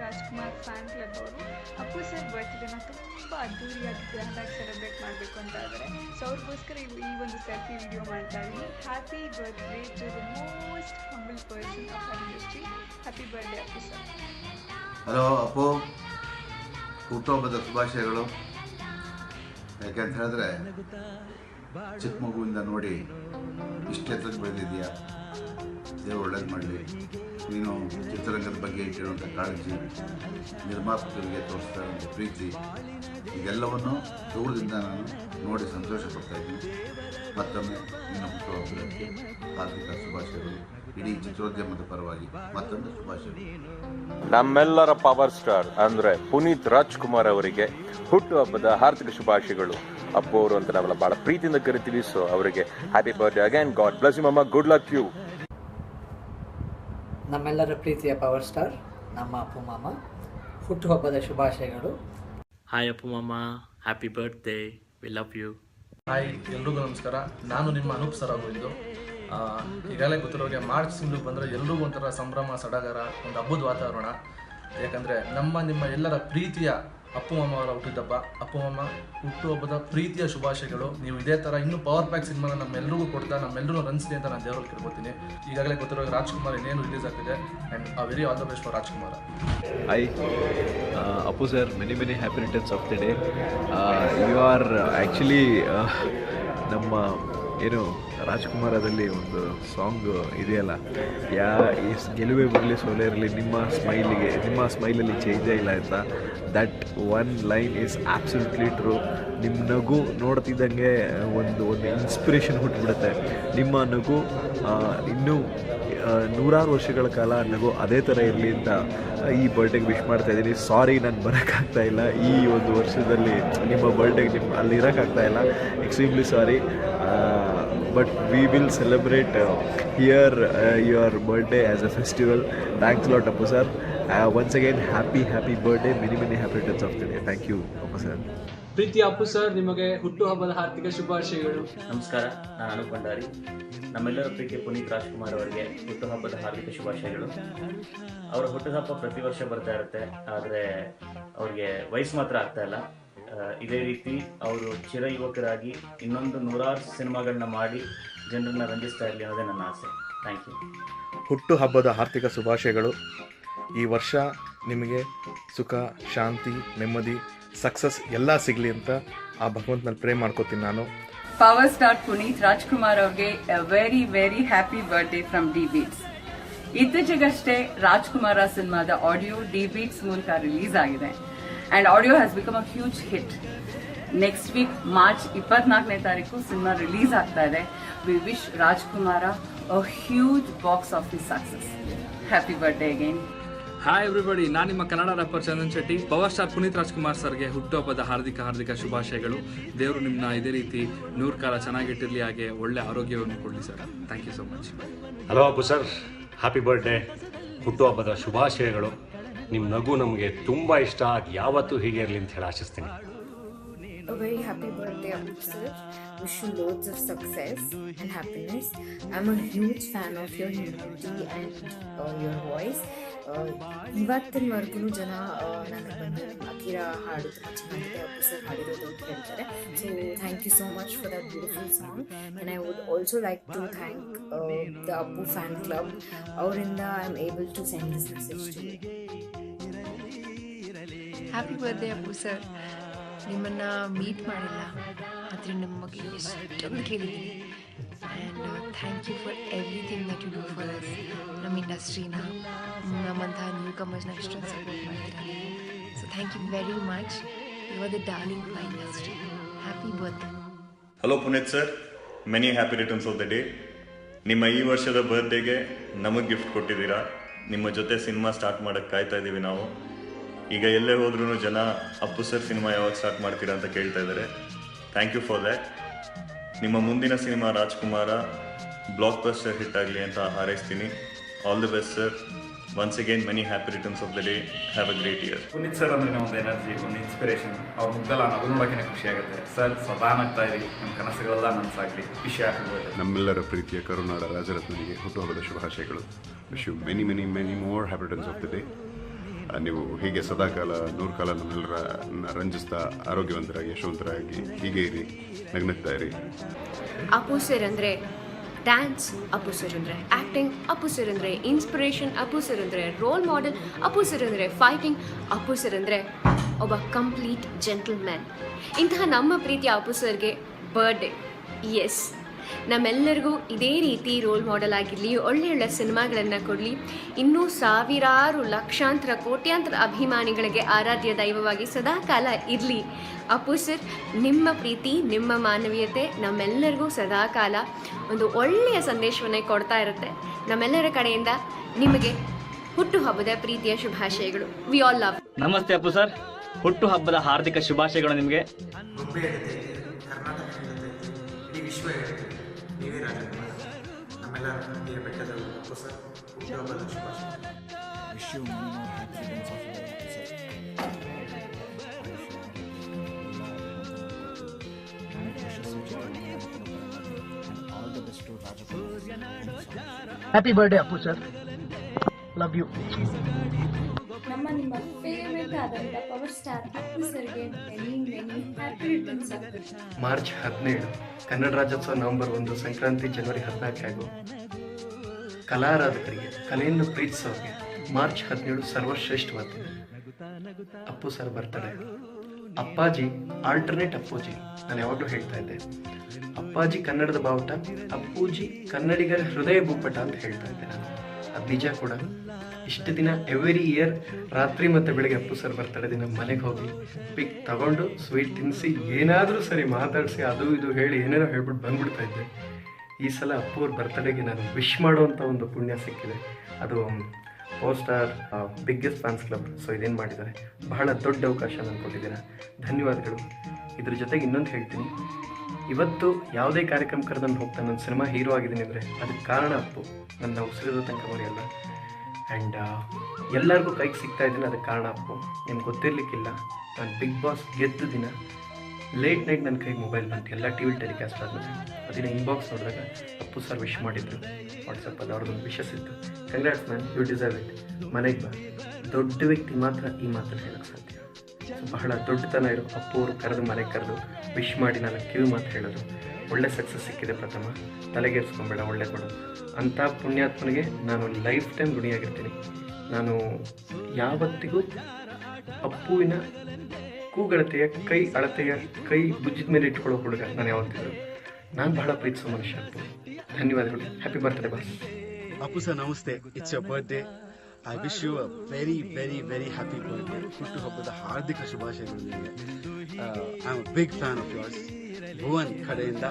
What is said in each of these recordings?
Rajkumar fan club ಅವರು Appu sir ಬರ್ತ್ಡೇನ ತುಂಬ ಅದ್ದೂರಿಯಾಗಿ ಗ್ರ್ಯಾಂಡಾಗಿ ಸೆಲೆಬ್ರೇಟ್ ಮಾಡಬೇಕು ಅಂತ ಇದ್ದಾರೆ. ಸೊ ಅವ್ರಿಗೋಸ್ಕರ ಈ ಒಂದು ಸೆಲ್ಫಿ ವಿಡಿಯೋ ಮಾಡ್ತಾ ಇದ್ದೀನಿ. Happy birthday to the most humble person of our industry. Happy birthday Appu sir. Hello Appu, ಹುಟ್ಟುಹಬ್ಬದ ಶುಭಾಶಯಗಳು. ಯಾಕೆಂತ ಹೇಳಿದ್ರೆ ಚಿಕ್ಕ ಮಗುವಿಂದ ನೋಡಿ ಇಷ್ಟೆತ್ತಕ್ಕೆ ಬೆಳೆದಿದೆಯಾ, ದೇವರು ಒಳ್ಳೇದು ಮಾಡಲಿ. ನೀನು ಚಿತ್ರರಂಗದ ಬಗ್ಗೆ ಇಟ್ಟಿರುವಂಥ ಕಾಳಜಿ, ನಿರ್ಮಾಪಕರಿಗೆ ತೋರಿಸ್ತಾ ಇರುವಂಥ ಪ್ರೀತಿ, ಇದೆಲ್ಲವನ್ನು ದೂರದಿಂದ ನಾನು ನೋಡಿ ಸಂತೋಷ ಪಡ್ತಾ ಇದ್ದೀನಿ. ಮತ್ತೊಮ್ಮೆ ನಿನ್ನ ಹುಟ್ಟುಹಬ್ಬಕ್ಕೆ ಹಾರ್ದಿಕ ಶುಭಾಶಯಗಳು. ಇಡೀ ಚಿತ್ರೋದ್ಯಮದ ಪರವಾಗಿ ಮತ್ತೊಂದು ಶುಭಾಶಯಗಳು. ನಮ್ಮೆಲ್ಲರ ಪವರ್ ಸ್ಟಾರ್ ಅಂದರೆ ಪುನೀತ್ ರಾಜ್ಕುಮಾರ್ ಅವರಿಗೆ ಹುಟ್ಟುಹಬ್ಬದ ಹಾರ್ದಿಕ ಶುಭಾಶಯಗಳು. ಅಪ್ಪು ಅವರು ಅಂತ ನಾವೆಲ್ಲ ಭಾಳ ಪ್ರೀತಿಯಿಂದ ಕರಿತೀವಿ. ಸೊ ಅವರಿಗೆ happy birthday again. God bless you ಮಮ್ಮ, ಗುಡ್ ಲಕ್ ಯು. ನಮ್ಮೆಲ್ಲರ ಪ್ರೀತಿಯ ಪವರ್ ಸ್ಟಾರ್ ನಮ್ಮ ಅಪ್ಪು ಮಾಮ, ಹುಟ್ಟುಹಬ್ಬದ ಶುಭಾಶಯಗಳು. ಹಾಯ್ ಅಪ್ಪು ಮಾಮ, happy birthday, we love you. Hi ಎಲ್ರಿಗೂ ನಮಸ್ಕಾರ. ನಾನು ನಿಮ್ಮ ಅನೂಪ್ ಸರ್ ಇದು. ಈಗಾಗಲೇ ಗೊತ್ತಿರೋರಿಗೆ ಮಾರ್ಚ್ ತಿಂಗಳು ಬಂದರೆ ಎಲ್ರಿಗೂ ಒಂಥರ ಸಂಭ್ರಮ, ಸಡಗರ, ಒಂದು ಹಬ್ಬದ ವಾತಾವರಣ. ಯಾಕಂದರೆ ನಿಮ್ಮ ಎಲ್ಲರ ಪ್ರೀತಿಯ ಅಪ್ಪು ಮಾಮ ಅವರ ಹುಟ್ಟಿದಬ್ಬ. ಅಪ್ಪು ಮಾಮ ಹುಟ್ಟುಹಬ್ಬದ ಪ್ರೀತಿಯ ಶುಭಾಶಯಗಳು. ನೀವು ಇದೇ ಥರ ಇನ್ನೂ ಪವರ್ ಪ್ಯಾಕ್ ಸಿನಿಮಾನ ನಮ್ಮೆಲ್ಲರಿಗೂ ಕೊಡ್ತಾ ನಮ್ಮೆಲ್ಲರೂ ರನ್ಸ್ಲಿ ಅಂತ ನಾನು ದೇವರಲ್ಲಿ ಕೇಳ್ಕೊತೀನಿ. ಈಗಾಗಲೇ ಗೊತ್ತಿರೋ ರಾಜ್ಕುಮಾರ್ ಇನ್ನೇನು ರಿಲೀಸ್ ಆಗ್ತಿದೆ. And very all the best for Rajkumar. Hi Appu sir, many happy returns of the day. You are actually ನಮ್ಮ ಏನು ರಾಜ್ಕುಮಾರದಲ್ಲಿ ಒಂದು ಸಾಂಗ್ ಇದೆಯಲ್ಲ, ಗೆಲುವೇ ಬರಲಿ ಸೋಲೇ ಇರಲಿ, ನಿಮ್ಮ ಸ್ಮೈಲಲ್ಲಿ ಚೇಂಜೇ ಇಲ್ಲ ಅಂತ. That one line is absolutely true. ನಿಮ್ಮ ನಗು ನೋಡ್ತಿದ್ದಂಗೆ ಒಂದು ಇನ್ಸ್ಪಿರೇಷನ್ ಹುಟ್ಟುಬಿಡುತ್ತೆ. ನಿಮ್ಮ ನಗು ಇನ್ನೂ ನೂರಾರು ವರ್ಷಗಳ ಕಾಲ ನಗು ಅದೇ ಥರ ಇರಲಿ ಅಂತ ಈ ಬರ್ಡೇಗೆ ವಿಶ್ ಮಾಡ್ತಾಯಿದ್ದೀನಿ. ಸಾರಿ, ನಾನು ಬರೋಕ್ಕಾಗ್ತಾ ಇಲ್ಲ ಈ ಒಂದು ವರ್ಷದಲ್ಲಿ ನಿಮ್ಮ ಬರ್ಡೇಗೆ ಅಲ್ಲಿ ಇರೋಕ್ಕಾಗ್ತಾ ಇಲ್ಲ. Extremely sorry. But we will celebrate here your birthday as a festival. Thanks a lot, Appu sir. Once again, happy birthday. Many happy returns of the day. Thank you, Appu sir. ಪ್ರೀತಿ Appu sir, ನಿಮಗೆ ಹುಟ್ಟುಹಬ್ಬದ ಹಾರ್ದಿಕ ಶುಭಾಶಯಗಳು. ನಮಸ್ಕಾರ, ನಾನು ಅನೂಪ್ ಭಂಡಾರಿ. ನಮ್ಮೆಲ್ಲರ ಪ್ರೀತಿಯ ಪುನೀತ್ ರಾಜ್ಕುಮಾರ್ ಅವರಿಗೆ ಹುಟ್ಟುಹಬ್ಬದ ಹಾರ್ದಿಕ ಶುಭಾಶಯಗಳು. ಅವರ ಹುಟ್ಟುಹಬ್ಬ ಪ್ರತಿ ವರ್ಷ ಬರ್ತಾ ಇರುತ್ತೆ, ಆದರೆ ಅವ್ರಿಗೆ ವಯಸ್ಸು ಮಾತ್ರ ಆಗ್ತಾ ಇಲ್ಲ. ಇದೇ ರೀತಿ ಅವರು ಚಿರ ಯುವಕರಾಗಿ ಇನ್ನೊಂದು ನೂರಾರು ಸಿನಿಮಾಗಳನ್ನ ಮಾಡಿ ಜನರನ್ನ ರಂಜಿಸ್ತಾ ಇರಲಿ ಅನ್ನೋದೇ ನನ್ನ ಆಸೆ. Thank you. ಹುಟ್ಟುಹಬ್ಬದ ಆರ್ಥಿಕ ಶುಭಾಶಯಗಳು. ಈ ವರ್ಷ ನಿಮಗೆ ಸುಖ, ಶಾಂತಿ, ನೆಮ್ಮದಿ, ಸಕ್ಸಸ್ ಎಲ್ಲ ಸಿಗಲಿ ಅಂತ ಆ ಭಗವಂತನಲ್ಲಿ ಪ್ರೇ ಮಾಡ್ಕೋತೀನಿ ನಾನು. ಪವರ್ ಸ್ಟಾರ್ ಪುನೀತ್ ರಾಜ್ಕುಮಾರ್ ಅವ್ರಿಗೆ very happy birthday from D Beats. ಇತ್ತೀಚೆಗಷ್ಟೇ ರಾಜ್ಕುಮಾರ ಸಿನಿಮಾದ ಆಡಿಯೋ ಡಿ ಬೀಟ್ಸ್ ಮೂಲಕ ರಿಲೀಸ್ ಆಗಿದೆ. And audio has become a huge hit. Next week, March 24ನೇ ತಾರೀಕು ಸಿನಿಮಾ ರಿಲೀಸ್ ಆಗ್ತಾ ಇದೆ. We wish Rajkumara a huge box office success. Happy birthday again. Hi everybody, ನಾನು ನಿಮ್ಮ Kannada wrapper Chandan Shetty. Power star Puneeth Rajkumar ಸರ್ಗೆ ಹುಟ್ಟುಹಬ್ಬದ ಹಾರ್ದಿಕ ಶುಭಾಶಯಗಳು. ದೇವರು ನಿಮ್ಮನ್ನ ಇದೇ ರೀತಿ 100 ಕಾಲ ಚೆನ್ನಾಗಿಟ್ಟಿರಲಿ, ಹಾಗೆ ಒಳ್ಳೆ ಆರೋಗ್ಯವನ್ನು ಕೊಡಲಿ sir. Thank you so much. Hello Appu sir, happy birthday, ಹುಟ್ಟುಹಬ್ಬದ ಶುಭಾಶಯಗಳು. ನಿಮ್ಮ ನಗು ನಮಗೆ ತುಂಬ ಇಷ್ಟ, ಅದು ಯಾವತ್ತೂ ಹೀಗೆ ಇರಲಿ ಅಂತ ಹೇಳಿ ಆಶಿಸ್ತೀನಿ. A very happy birthday, Apu sir. Wish you loads of success and happiness. I'm a huge fan of your humility and your voice. ಇವತ್ತಿನವರೆಗೂ ಜನ ನನಗೆ ಬಂದು ಅಕಿರಾ ಹಾಡು ತುಂಬ ಚೆನ್ನಾಗಿದೆ, ಅಪ್ಪು ಸರ್ ಹಾಡಿರೋದು ಅಂತ ಹೇಳ್ತಾರೆ. So thank you so much for that beautiful song. And I would also like to thank the Appu fan club. ಅವರಿಂದ I am able to send this message to you. Happy birthday Appu sir. ನಿಮ್ಮನ್ನು meet ಮಾಡಿಲ್ಲ, ಆದರೆ ನಿಮ್ಮ ಬಗ್ಗೆ ಎಷ್ಟೊಂದು ಕೇಳಿದ್ದೀನಿ. And thank you for everything that you do for us. ನಮ್ಮ ಇಂಡಸ್ಟ್ರಿನ, ನಮ್ಮಂತಹ ನ್ಯೂ ಕಮರ್ಸ್ನ ಎಷ್ಟೊಂದು ಸಪೋರ್ಟ್ ಮಾಡ್ತೀರಾ. So thank you very much. You are the darling for industry. Happy birthday. Hello Puneeth sir, many happy returns of the day. ನಿಮ್ಮ ಈ ವರ್ಷದ ಬರ್ತ್ಡೇಗೆ ನಮಗೆ ಗಿಫ್ಟ್ ಕೊಟ್ಟಿದ್ದೀರಾ. ನಿಮ್ಮ ಜೊತೆ ಸಿನಿಮಾ ಸ್ಟಾರ್ಟ್ ಮಾಡೋಕ್ಕೆ ಕಾಯ್ತಾ ಇದ್ದೀವಿ ನಾವು. ಈಗ ಎಲ್ಲೇ ಹೋದ್ರೂ ಜನ ಅಪ್ಪು ಸರ್ ಸಿನಿಮಾ ಯಾವಾಗ ಸ್ಟಾರ್ಟ್ ಮಾಡ್ತೀರಾ ಅಂತ ಕೇಳ್ತಾ ಇದ್ದಾರೆ. Thank you for that. ನಿಮ್ಮ ಮುಂದಿನ cinema Raajakumara blockbuster hit ಆಗಲಿ ಅಂತ ಹಾರೈಸ್ತೀನಿ. All the best sir. Once again many happy returns of the day. Have a great year. Puneeth sir ಅಂದರೆ ಒಂದು ಎನರ್ಜಿ, ಒಂದು ಇನ್ಸ್ಪಿರೇಷನ್. ಅವ್ರ ಮುಗ್ದಲ್ಲ ನಗು ನೋಡೋಕೆ ಖುಷಿ ಆಗುತ್ತೆ ಸರ್. ಸದಾ ನಗ್ತಾ ಇರಿ, ನಮ್ಮ ಕನಸುಗಳೆಲ್ಲ ನನಸಾಗಲಿ. ಖುಷಿ ಆಗ್ತದೆ. ನಮ್ಮೆಲ್ಲರ ಪ್ರೀತಿಯ ಕರುನಾಡ ರಾಜರತ್ನನಿಗೆ ಹುಟ್ಟುಹಬ್ಬದ ಶುಭಾಶಯಗಳು. Wish you many more happy returns of the day. ನೀವು ಹೀಗೆ ಸದಾಕಾಲ 100 ಕಾಲ ನಮ್ಮೆಲ್ಲರ ರಂಜಿಸ್ತಾ ಆರೋಗ್ಯವಂತರಾಗಿ ಯಶವಂತರಾಗಿ ಹೀಗೆ ಇರಿ, ನಗ್ನಗ್ತಾ ಇರಿ. ಅಪ್ಪು ಸರ್ ಅಂದರೆ ಡ್ಯಾನ್ಸ್, ಅಪ್ಪು ಸರ್ ಅಂದರೆ ಆ್ಯಕ್ಟಿಂಗ್, ಅಪ್ಪು ಸರ್ ಅಂದರೆ ಇನ್ಸ್ಪಿರೇಷನ್, ಅಪ್ಪು ಸರ್ ಅಂದರೆ ರೋಲ್ ಮಾಡೆಲ್, ಅಪ್ಪು ಸರ್ ಅಂದರೆ ಫೈಟಿಂಗ್, ಅಪ್ಪು ಸರ್ ಅಂದರೆ ಒಬ್ಬ ಕಂಪ್ಲೀಟ್ ಜೆಂಟಲ್ಮ್ಯಾನ್. ಇಂತಹ ನಮ್ಮ ಪ್ರೀತಿಯ ಅಪ್ಪು ಸರ್ಗೆ ಬರ್ಡೇ. ಎಸ್, ನಮ್ಮೆಲ್ಲರಿಗೂ ಇದೇ ರೀತಿ ರೋಲ್ ಮಾಡೆಲ್ ಆಗಿರಲಿ, ಒಳ್ಳೆಯ ಸಿನಿಮಾಗಳನ್ನು ಕೊಡಲಿ, ಇನ್ನೂ ಸಾವಿರಾರು ಲಕ್ಷಾಂತರ ಕೋಟ್ಯಾಂತರ ಅಭಿಮಾನಿಗಳಿಗೆ ಆರಾಧ್ಯ ದೈವವಾಗಿ ಸದಾಕಾಲ ಇರಲಿ. ಅಪ್ಪು ಸರ್, ನಿಮ್ಮ ಪ್ರೀತಿ, ನಿಮ್ಮ ಮಾನವೀಯತೆ ನಮ್ಮೆಲ್ಲರಿಗೂ ಸದಾಕಾಲ ಒಂದು ಒಳ್ಳೆಯ ಸಂದೇಶವನ್ನೇ ಕೊಡ್ತಾ ಇರುತ್ತೆ. ನಮ್ಮೆಲ್ಲರ ಕಡೆಯಿಂದ ನಿಮಗೆ ಹುಟ್ಟುಹಬ್ಬದ ಪ್ರೀತಿಯ ಶುಭಾಶಯಗಳು. V all love. ನಮಸ್ತೆ ಅಪ್ಪು ಸರ್, ಹುಟ್ಟುಹಬ್ಬದ ಹಾರ್ದಿಕ ಶುಭಾಶಯಗಳು ನಿಮಗೆ. ಇಡೀ ವಿಶ್ವ ನೀವೇ ರಾಜಕುಮಾರ. ನಮ್ಮೆಲ್ಲ ಈ ಬೆಟ್ಟದ ಅಪ್ಪು ಸರ್ ಹುಟ್ಟುಹಬ್ಬದ ಶುಭಾಶಯ. Wish you many more happy returns of the day Appu sir. All the best to Rajkumar. Happy birthday Appu sir, love you. ನಿಮ್ಮ ಫೇವರೇಟ್ ಆದಂಥ ಪವರ್ ಸ್ಟಾರ್ ಅಪ್ಪು ಸರ್ಗೆ many many happy returns of the day. March 17 Kannada Rajyotsava, November 1 Sankranti, ಜನವರಿ 14 ಕಲಾರಾಧಕರಿಗೆ, ಕಲೆಯನ್ನು ಪ್ರೀತಿಸೋರಿಗೆ March 17 ಸರ್ವಶ್ರೇಷ್ಠವಾದ Appu sir birthday. Appaji alternate Appuji. ನಾನು ಯಾವಾಗಲೂ ಹೇಳ್ತಾ ಇದ್ದೆ, ಅಪ್ಪಾಜಿ ಕನ್ನಡದ ಬಾವುಟ, ಅಪ್ಪೂಜಿ ಕನ್ನಡಿಗರ ಹೃದಯ ಭೂಪಟ ಅಂತ ಹೇಳ್ತಾ ಇದ್ದೆ ನಾನು. ಅದು ನಿಜ ಕೂಡ. ಇಷ್ಟು ದಿನ ಎವ್ರಿ ಇಯರ್ ರಾತ್ರಿ ಮತ್ತು ಬೆಳಗ್ಗೆ ಅಪ್ಪು ಸರ್ ಬರ್ತಡೇ ದಿನ ಮನೆಗೆ ಹೋಗಿ ಪಿಕ್ ತಗೊಂಡು ಸ್ವೀಟ್ ತಿನ್ನಿಸಿ ಏನಾದರೂ ಸರಿ ಮಾತಾಡಿಸಿ ಅದು ಇದು ಹೇಳಿ ಏನೇನೋ ಹೇಳ್ಬಿಟ್ಟು ಬಂದ್ಬಿಡ್ತಾ ಇದ್ದೆ. ಈ ಸಲ ಅಪ್ಪು ಅವ್ರ ಬರ್ತಡೇಗೆ ನಾನು ವಿಶ್ ಮಾಡುವಂಥ ಒಂದು ಪುಣ್ಯ ಸಿಕ್ಕಿದೆ. ಅದು power star biggest fans club. So ಇದೇನು ಮಾಡಿದ್ದಾರೆ, ಬಹಳ ದೊಡ್ಡ ಅವಕಾಶ ನಾನು ಕೊಟ್ಟಿದ್ದೀರಾ, ಧನ್ಯವಾದಗಳು. ಇದ್ರ ಜೊತೆಗೆ ಇನ್ನೊಂದು ಹೇಳ್ತೀನಿ, ಇವತ್ತು ಯಾವುದೇ ಕಾರ್ಯಕ್ರಮ ಕರೆದು ಹೋಗ್ತಾನೆ, ನನ್ನ ಸಿನಿಮಾ ಹೀರೋ ಆಗಿದ್ದೀನಿ ಅಂದರೆ ಅದಕ್ಕೆ ಕಾರಣ ಅಪ್ಪು. ನನ್ನ ಉಸಿರಿರೋ ತನಕ ಮರೆಯಲ್ಲ. ಆ್ಯಂಡ್ ಎಲ್ಲರಿಗೂ ಕೈಗೆ ಸಿಗ್ತಾ ಇದ್ದೀನಿ, ಅದಕ್ಕೆ ಕಾರಣ ಅಪ್ಪು. ನಿಮ್ಗೆ ಗೊತ್ತಿರಲಿಕ್ಕಿಲ್ಲ, ನಾನು ಬಿಗ್ ಬಾಸ್ ಗೆದ್ದ ದಿನ ಲೇಟ್ ನೈಟ್ ನನ್ನ ಕೈಗೆ ಮೊಬೈಲ್ ಬಂತು, ಎಲ್ಲ ಟಿ ವಿ ಟೆಲಿಕಾಸ್ಟ್ ಆದಮೇಲೆ. ಅದನ್ನ ಇನ್ಬಾಕ್ಸ್ ನೋಡಿದಾಗ ಅಪ್ಪು ಸರ್ ವಿಶ್ ಮಾಡಿದ್ರು ವಾಟ್ಸಪ್ಪಲ್ಲಿ. ಅವ್ರದ್ದೊಂದು ವಿಶಸ್ ಇತ್ತು, congrats man, you deserve it, ಮನೆಗೆ ಬಾ. ದೊಡ್ಡ ವ್ಯಕ್ತಿ ಮಾತ್ರ ಈ ಮಾತನ್ನು ಹೇಳೋಕ್ಕೆ ಸಾಧ್ಯ. ಸೊ ಬಹಳ ದೊಡ್ಡತನ ಇರೋ ಅಪ್ಪು ಅವರು ಕರೆದು ಮನೆಗೆ ಕರೆದು ವಿಶ್ ಮಾಡಿ ನಾನು ಕಿವಿ ಮಾತು ಹೇಳೋದು. ಒಳ್ಳೆ ಸಕ್ಸಸ್ ಸಿಕ್ಕಿದೆ ಪ್ರಥಮ, ತಲೆಗೇರಿಸ್ಕೊಂಬೇಡ, ಒಳ್ಳೆ ಕೊಡು. ಅಂಥ ಪುಣ್ಯಾತ್ಮನಿಗೆ ನಾನು ಲೈಫ್ ಟೈಮ್ ಋಣಿಯಾಗಿರ್ತೀನಿ. ನಾನು ಯಾವತ್ತಿಗೂ ಅಪ್ಪುವಿನ ಕೂಗಳತೆಯ ಕೈ ಭುಜದ ಮೇಲೆ ಇಟ್ಕೊಳ್ಳೋ ಹುಡುಗ ನಾನು ಯಾವತ್ತಿದ್ರು. ನಾನು ಬಹಳ ಪ್ರೀತಿಸೋ ಮನುಷ್ಯ ಅಪ್ಪು. ಧನ್ಯವಾದಗಳು. Happy birthday boss. Appu sir ನಮಸ್ತೆ, it's your birthday. I wish you a very very very happy birthday. ಹುಟ್ಟುಹಬ್ಬದ ಹಾರ್ದಿಕ ಶುಭಾಶಯಗಳು ನಿಮಗೆ. I am a big fan of yours. Bhuvan ಕಡೆಯಿಂದ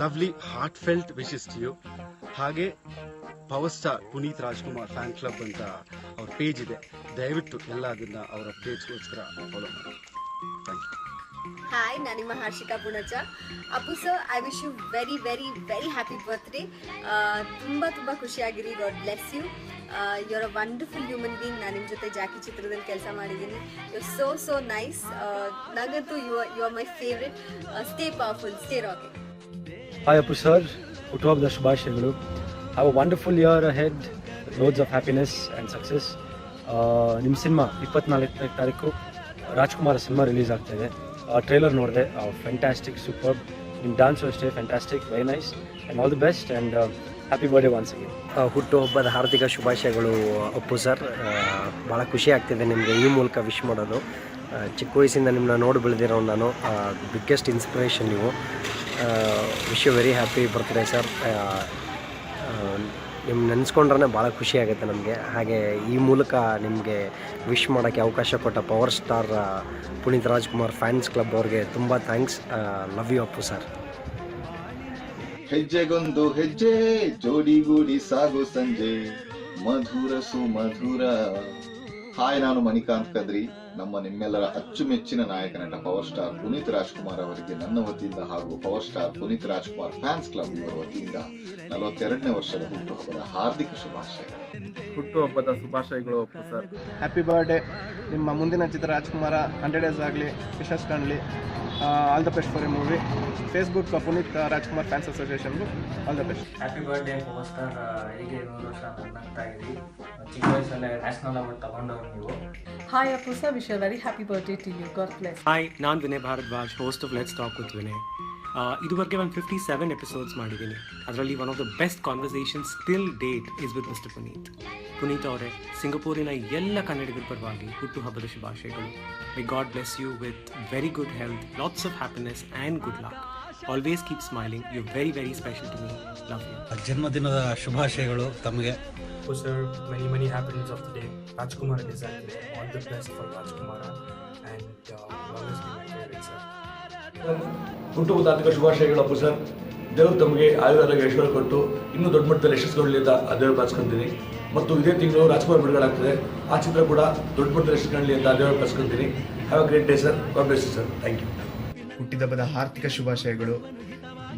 lovely heartfelt wishes to you. ಹಾಗೆ power star Puneeth Rajkumar fan club ಅಂತ ಅವ್ರ page ಇದೆ, ದಯವಿಟ್ಟು ಎಲ್ಲ ಅದನ್ನ ಅವ್ರ ಅಪ್ಡೇಟ್ಸ್ಗೋಸ್ಕರ ಫಾಲೋ ಮಾಡಿ. Thank you. ಹಾಯ್, ನಾನು ನಿಮ್ಮ Harshika Punacha. Appu sir, I wish you very very very happy birthday. ತುಂಬ ಖುಷಿಯಾಗಿರಿ. God bless you. You are a wonderful human being. ನಾನು ನಿಮ್ಮ ಜೊತೆ ಜಾಕಿ ಚಿತ್ರದಲ್ಲಿ ಕೆಲಸ ಮಾಡಿದ್ದೀನಿ. You are so nice. ನನಗಂತೂ you are my favourite. Stay powerful, stay rocking. Hi Appu sir, ಹುಟ್ಟುಹಬ್ಬದ ಶುಭಾಶಯಗಳು. Have a wonderful year ahead, loads of happiness and success. ನಿಮ್ಮ ಸಿನಿಮಾ 24ನೇ ತಾರೀಕು ರಾಜ್ಕುಮಾರ್ ಸಿನಿಮಾ ರಿಲೀಸ್ ಆಗ್ತಾಯಿದೆ. ಟ್ರೇಲರ್ ನೋಡಿದೆ, ಫ್ಯಾಂಟಾಸ್ಟಿಕ್, ಸೂಪರ್. ನಿಮ್ಮ ಡ್ಯಾನ್ಸು ಅಷ್ಟೇ fantastic, very nice and all the best and happy birthday once again. ಹುಟ್ಟುಹಬ್ಬದ ಹಾರ್ದಿಕ ಶುಭಾಶಯಗಳು ಅಪ್ಪು ಸರ್. ಭಾಳ ಖುಷಿ ಆಗ್ತಿದೆ ನಿಮಗೆ ಈ ಮೂಲಕ ವಿಶ್ ಮಾಡೋದು. ಚಿಕ್ಕ ವಯಸ್ಸಿಂದ ನಿಮ್ಮನ್ನ ನೋಡಿ ಬೆಳೆದಿರೋ ನಾನು, ಬಿಗ್ಗೆಸ್ಟ್ ಇನ್ಸ್ಪಿರೇಷನ್ ನೀವು. Wish you very happy birthday sir. ನಿಮ್ಮ ನೆನೆಸ್ಕೊಂಡ್ರೆ ಭಾಳ ಖುಷಿ ಆಗುತ್ತೆ ನಮಗೆ. ಹಾಗೆ ಈ ಮೂಲಕ ನಿಮಗೆ ವಿಶ್ ಮಾಡೋಕ್ಕೆ ಅವಕಾಶ ಕೊಟ್ಟ power star Puneeth Rajkumar fans club ಅವ್ರಿಗೆ ತುಂಬ thanks. Love you Appu sir. ಹೆಜ್ಜೆಗೊಂದು ಹೆಜ್ಜೆ ಜೋಡಿಗೂಡಿ ಸಾಗು ಸಂಜೆ ಮಧುರ ಸುಮಧುರ. ಹಾಯ್, ನಾನು ಮಣಿಕಾಂತ್ ಕದ್ರಿ. ನಿಮ್ಮೆಲ್ಲರ ಅಚ್ಚುಮೆಚ್ಚಿನ ನಾಯಕ ನಟ ಪವರ್ ಸ್ಟಾರ್ ಪುನೀತ್ ರಾಜ್ಕುಮಾರ್ ಅವರಿಗೆ ನನ್ನ ವತಿಯಿಂದ ಹಾಗೂ power star Puneeth Rajkumar fans club ಇವರ ವತಿಯಿಂದ 42ನೇ ವರ್ಷದ ಹುಟ್ಟುಹಬ್ಬದ ಹಾರ್ದಿಕ ಶುಭಾಶಯಗಳು. ಹುಟ್ಟುಹಬ್ಬದ ಶುಭಾಶಯಗಳು ಅಪ್ಪು ಸರ್. Happy birthday. ನಿಮ್ಮ ಮುಂದಿನ ಚಿತ್ರ ರಾಜ್ಕುಮಾರ 100 ಡೇಸ್ ಆಗಲಿ, ಯಶಸ್ ಕಾಣಲಿ. All the best for a movie. Facebook Puneeth Rajkumar fans ಅಸೋಸಿಯೇಷನ್ಗೂ all the best. Happy birthday power star. ಹೀಗೆ 100 ವರ್ಷ ನಗ್ತಾ ಇದ್ದೀವಿ. ಚಿಕ್ಕ ವಯಸ್ಸಲ್ಲೇ ನ್ಯಾಷನಲ್ ಅವಾರ್ಡ್ ತಗೊಂಡವ್ರು ನೀವು. Hi Appu sir, wish you a very happy birthday to you. God bless. Hi, ನಾನು Vinay Bharadwaj, host of let's talk with Vinay. ಇದುವರೆಗೆ ಒಂದು 57 ಎಪಿಸೋಡ್ಸ್ ಮಾಡಿದ್ದೀನಿ. ಅದರಲ್ಲಿ one of the best conversations still date is with mister Puneeth. Puneeth ಅವರೇ, ಸಿಂಗಪೂರಿನ ಎಲ್ಲ ಕನ್ನಡಿಗರ ಪರವಾಗಿ ಹುಟ್ಟುಹಬ್ಬದ ಶುಭಾಶಯಗಳು. May god bless you with very good health, lots of happiness and good luck. Always keep smiling. You very very special to me. Love you. ಜನ್ಮದಿನದ ಶುಭಾಶಯಗಳು ತಮಗೆ. Sir, many happiness of the day. Rajkumar design today. All the best for Rajkumar and always be my favorite sir. ಹುಟ್ಟುಹಬ್ಬದ ಹಾರ್ದಿಕ ಶುಭಾಶಯಗಳು Appu sir. ದೇವರು ತಮಗೆ ಆಯುರ್ವೇದ ಐಶ್ವರ್ಯ ಕೊಟ್ಟು ಇನ್ನೂ ದೊಡ್ಡ ಮಟ್ಟದಲ್ಲಿ ಯಶಸ್ಸುಗೊಳ್ಳಲಿ ಅಂತ ಆ ದೇವರು ಪ್ರಾರ್ಥಿಸ್ಕೊಂತೀನಿ. ಮತ್ತು ಇದೇ ತಿಂಗಳು ರಾಜ್ಕುಮಾರ್ ಬಿಡುಗಡೆ ಆಗ್ತದೆ. ಆ ಚಿತ್ರ ಕೂಡ ದೊಡ್ಡ ಮಟ್ಟದಲ್ಲಿ ಯಶಸ್ಸುಗೊಳ್ಳಲಿ ಅಂತ ಆ ದೇವರು ಪ್ರಾರ್ಥಿಸ್ಕೊಂತೀನಿ. Have a great day sir. God bless you sir. Thank you. ಹುಟ್ಟಿದಬ್ಬದ ಹಾರ್ದಿಕ ಶುಭಾಶಯಗಳು.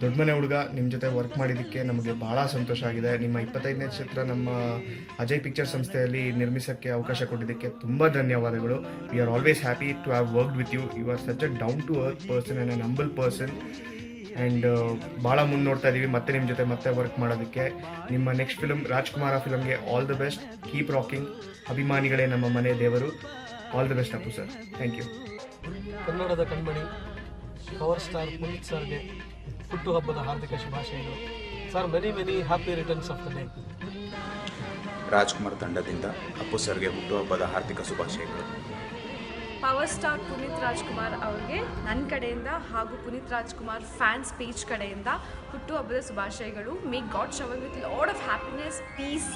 ದೊಡ್ಡ ಮನೆ ಹುಡುಗ ನಿಮ್ಮ ಜೊತೆ ವರ್ಕ್ ಮಾಡಿದ್ದಕ್ಕೆ ನಮಗೆ ಭಾಳ ಸಂತೋಷ ಆಗಿದೆ. ನಿಮ್ಮ 25ನೇ ಚಿತ್ರ ನಮ್ಮ ಅಜಯ್ ಪಿಕ್ಚರ್ ಸಂಸ್ಥೆಯಲ್ಲಿ ನಿರ್ಮಿಸೋಕ್ಕೆ ಅವಕಾಶ ಕೊಟ್ಟಿದ್ದಕ್ಕೆ ತುಂಬ ಧನ್ಯವಾದಗಳು. We are always happy to have worked with you. You are such a down to earth person and an humble person. And ಭಾಳ ಮುಂದೆ ನೋಡ್ತಾ ಇದ್ದೀವಿ ಮತ್ತೆ ನಿಮ್ಮ ಜೊತೆ ಮತ್ತೆ ವರ್ಕ್ ಮಾಡೋದಕ್ಕೆ. ನಿಮ್ಮ ನೆಕ್ಸ್ಟ್ ಫಿಲಮ್ ರಾಜ್ಕುಮಾರ ಫಿಲಮ್ಗೆ all the best. Keep rocking. ಅಭಿಮಾನಿಗಳೇ ನಮ್ಮ ಮನೆ ದೇವರು. All the best Appu sir. Thank you. ಕನ್ನಡದ ಕಣ್ಮಣಿ ಪವರ್ ಸ್ಟಾರ್ ಪುನೀತ್ ಸರ್ಗೆ ಹುಟ್ಟುಹಬ್ಬದ ಹಾರ್ದಿಕ ಶುಭಾಶಯಗಳು. Sir, many happy returns of the day. Rajkumar ತಂಡದಿಂದ ಅಪ್ಪು ಸರ್ಗೆ ಹುಟ್ಟುಹಬ್ಬದ ಹಾರ್ದಿಕ ಶುಭಾಶಯಗಳು. ಪವರ್ ಸ್ಟಾರ್ ಪುನೀತ್ ರಾಜ್ಕುಮಾರ್ ಅವ್ರಿಗೆ ನನ್ನ ಕಡೆಯಿಂದ ಹಾಗೂ ಪುನೀತ್ ರಾಜ್ಕುಮಾರ್ ಫ್ಯಾನ್ಸ್ ಪೇಜ್ ಕಡೆಯಿಂದ ಹುಟ್ಟುಹಬ್ಬದ ಶುಭಾಶಯಗಳು. May god shower with lot of happiness, peace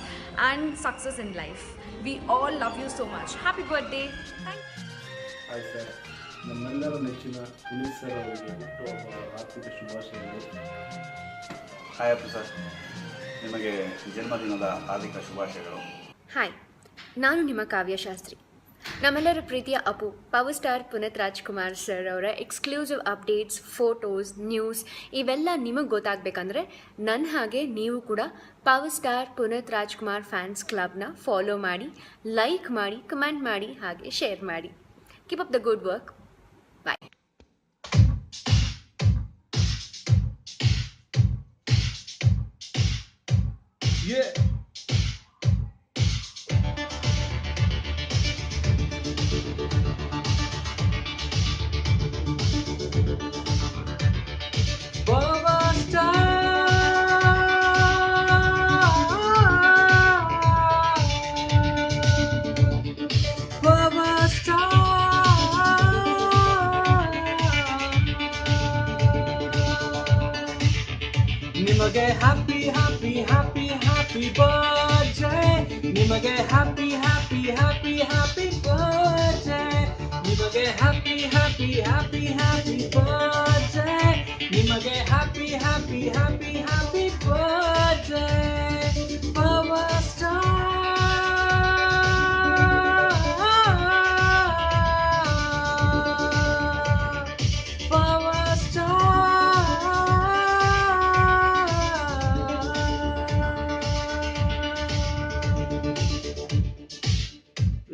and success in life. We all love you so much. Happy birthday. Thank you. Hi sir, ನಮ್ಮೆಲ್ಲರ ನೆಚ್ಚಿನ ಪುನೀತ್ ಸರ್ ಅವರಿಗೆ ಹುಟ್ಟುಹಬ್ಬದ ಆರ್ಥಿಕ ಶುಭಾಶಯಗಳು. ಹಾಯ್ ಅಪ್ಪು ಸರ್, ನಿಮಗೆ ಜನ್ಮದಿನದ ಹಾರ್ದಿಕ ಶುಭಾಶಯಗಳು. ಹಾಯ್, ನಾನು ನಿಮ್ಮ ಕಾವ್ಯ ಶಾಸ್ತ್ರಿ. ನಮ್ಮೆಲ್ಲರ ಪ್ರೀತಿಯ Appu power star Puneeth Rajkumar sir ಅವರ ಎಕ್ಸ್ಕ್ಲೂಸಿವ್ ಅಪ್ಡೇಟ್ಸ್, ಫೋಟೋಸ್, ನ್ಯೂಸ್ ಇವೆಲ್ಲ ನಿಮಗೆ ಗೊತ್ತಾಗಬೇಕಂದ್ರೆ ನನ್ನ ಹಾಗೆ ನೀವು ಕೂಡ power star Puneeth Rajkumar fans ಕ್ಲಬ್ನ ಫಾಲೋ ಮಾಡಿ, ಲೈಕ್ ಮಾಡಿ, ಕಮೆಂಟ್ ಮಾಡಿ, ಹಾಗೆ ಶೇರ್ ಮಾಡಿ. Keep up the good work. Bye. ನಿಮಗೆ happy happy happy happy birthday. ನಿಮಗೆ happy happy happy happy birthday. ನಿಮಗೆ happy happy happy happy birthday. ನಿಮಗೆ happy happy happy happy birthday. Power star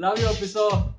Love you, officer.